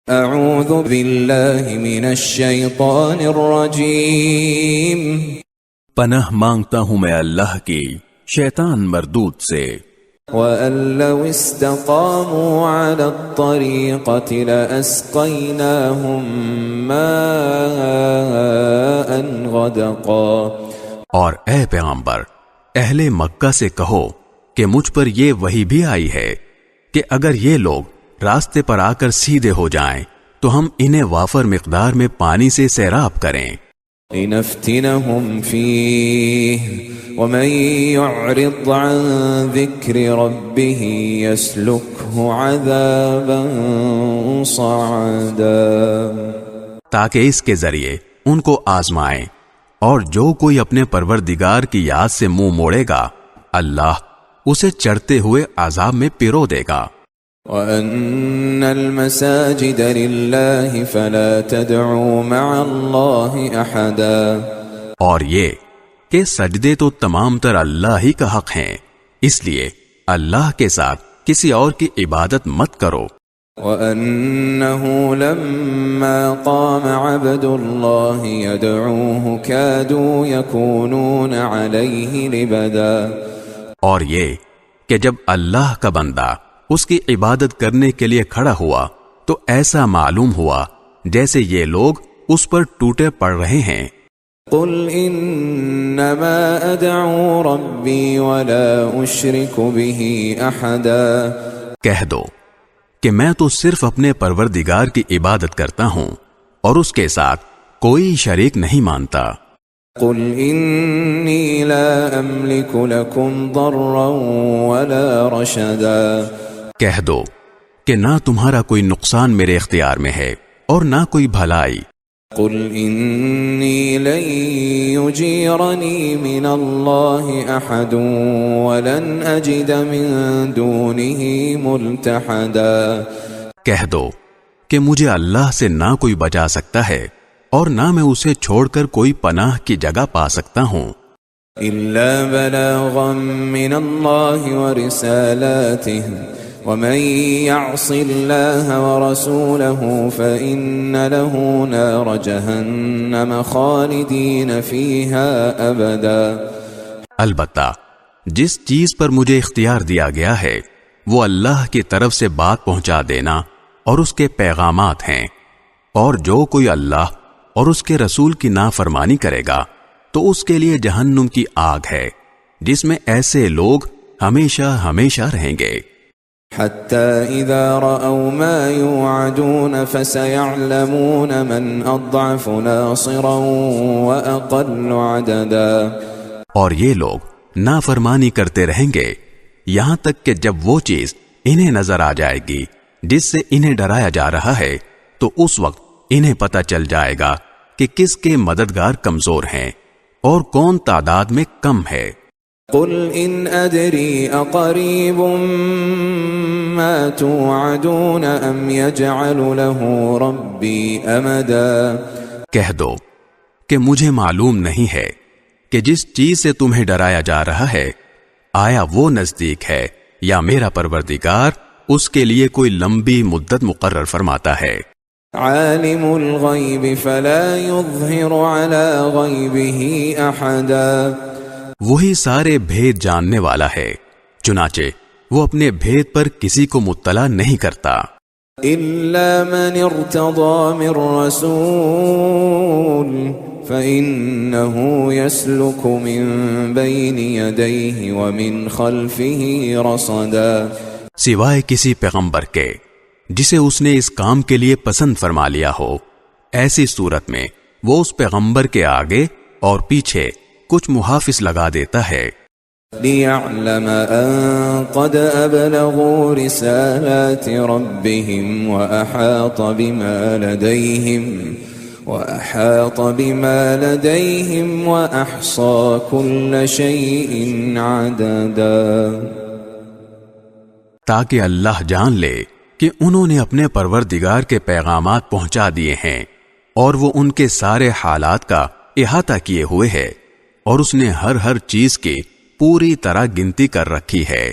اعوذ باللہ من الشیطان الرجیم، پناہ مانگتا ہوں میں اللہ کی شیطان مردود سے۔ وَأَن لَّوْ اسْتَقَامُوا عَلَى الطَّرِيقَةِ لَأَسْقَيْنَاهُم مَّاءً غَدَقًا۔ اور اے پیغمبر، اہل مکہ سے کہو کہ مجھ پر یہ وحی بھی آئی ہے کہ اگر یہ لوگ راستے پر آ کر سیدھے ہو جائیں تو ہم انہیں وافر مقدار میں پانی سے سیراب کریں۔ لِنَفْتِنَهُمْ فِيهِ وَمَن يُعْرِضْ عَن ذِكْرِ رَبِّهِ يَسْلُكْهُ عَذَابًا صَعَدًا، تاکہ اس کے ذریعے ان کو آزمائیں، اور جو کوئی اپنے پروردگار کی یاد سے منہ موڑے گا اللہ اسے چڑھتے ہوئے عذاب میں پیرو دے گا۔ وَأَنَّ الْمَسَاجِدَ لِلَّهِ فَلَا تَدْعُوا مَعَ اللَّهِ أَحَدًا، اور یہ کہ سجدے تو تمام تر اللہ ہی کا حق ہیں، اس لیے اللہ کے ساتھ کسی اور کی عبادت مت کرو۔ وَأَنَّهُ لَمَّا قَامَ عَبْدُ اللَّهِ يَدْعُوهُ كَادُوا يَكُونُونَ عَلَيْهِ لِبَدًا، اور یہ کہ جب اللہ کا بندہ اس کی عبادت کرنے کے لیے کھڑا ہوا تو ایسا معلوم ہوا جیسے یہ لوگ اس پر ٹوٹے پڑ رہے ہیں۔ قُلْ إِنَّمَا أَدْعُو رَبِّي وَلَا أُشْرِكُ بِهِ أَحَدًا، کہہ دو کہ میں تو صرف اپنے پروردگار کی عبادت کرتا ہوں اور اس کے ساتھ کوئی شریک نہیں مانتا۔ قُلْ إِنِّي لَا أَمْلِكُ لَكُمْ ضَرًّا وَلَا رَشَدًا، کہہ دو کہ نہ تمہارا کوئی نقصان میرے اختیار میں ہے اور نہ کوئی بھلائی۔ قُلْ إِنِّي لَن يُجِيرَنِي مِنَ اللَّهِ أَحَدٌ وَلَنْ أَجِدَ مِن دُونِهِ مُلْتَحَدًا، کہہ دو کہ مجھے اللہ سے نہ کوئی بچا سکتا ہے اور نہ میں اسے چھوڑ کر کوئی پناہ کی جگہ پا سکتا ہوں۔ إِلَّا بَلَاغًا مِّنَ اللَّهِ وَرِسَالَاتِهِ وَمَن يَعْصِ اللَّهَ وَرَسُولَهُ فَإِنَّ لَهُ نَارَ جَهَنَّمَ خَالِدِينَ فِيهَا أَبَدًا، البتہ جس چیز پر مجھے اختیار دیا گیا ہے وہ اللہ کی طرف سے بات پہنچا دینا اور اس کے پیغامات ہیں، اور جو کوئی اللہ اور اس کے رسول کی نافرمانی کرے گا تو اس کے لیے جہنم کی آگ ہے جس میں ایسے لوگ ہمیشہ ہمیشہ رہیں گے۔ حَتَّى إِذَا رَأَوْا مَا يُوعَدُونَ فَسَيَعْلَمُونَ مَنْ أَضْعَفُ نَاصِرًا وَأَقَلُّ عَدَدًا، اور یہ لوگ نافرمانی کرتے رہیں گے یہاں تک کہ جب وہ چیز انہیں نظر آ جائے گی جس سے انہیں ڈرایا جا رہا ہے تو اس وقت انہیں پتہ چل جائے گا کہ کس کے مددگار کمزور ہیں اور کون تعداد میں کم ہے۔ قُلْ إِنْ أَدْرِي أَقَرِيبٌ مَا تُوعَدُونَ أَمْ يَجْعَلُ لَهُ رَبِّي أَمَدًا، کہہ دو کہ مجھے معلوم نہیں ہے کہ جس چیز سے تمہیں ڈرایا جا رہا ہے آیا وہ نزدیک ہے یا میرا پروردگار اس کے لیے کوئی لمبی مدت مقرر فرماتا ہے۔ عالم الغیب فلا يظہر علی غیبہ احدا، وہی سارے بھید جاننے والا ہے چنانچہ وہ اپنے بھید پر کسی کو مطلع نہیں کرتا۔ الا من ارتضى من رسول فإنه يسلك من بين يديه ومن خلفه رصدا، سوائے کسی پیغمبر کے جسے اس نے اس کام کے لیے پسند فرما لیا ہو، ایسی صورت میں وہ اس پیغمبر کے آگے اور پیچھے کچھ محافظ لگا دیتا ہے۔ لِيَعْلَمَ أَن قَدْ أَبْلَغُوا رِسَالَاتِ رَبِّهِمْ وَأَحَاطَ بِمَا لَدَيْهِمْ وَأَحْصَى كُلَّ شَيْءٍ عَدَدًا، تاکہ اللہ جان لے کہ انہوں نے اپنے پروردگار کے پیغامات پہنچا دیے ہیں اور وہ ان کے سارے حالات کا احاطہ کیے ہوئے ہے، اور اس نے ہر چیز کی پوری طرح گنتی کر رکھی ہے۔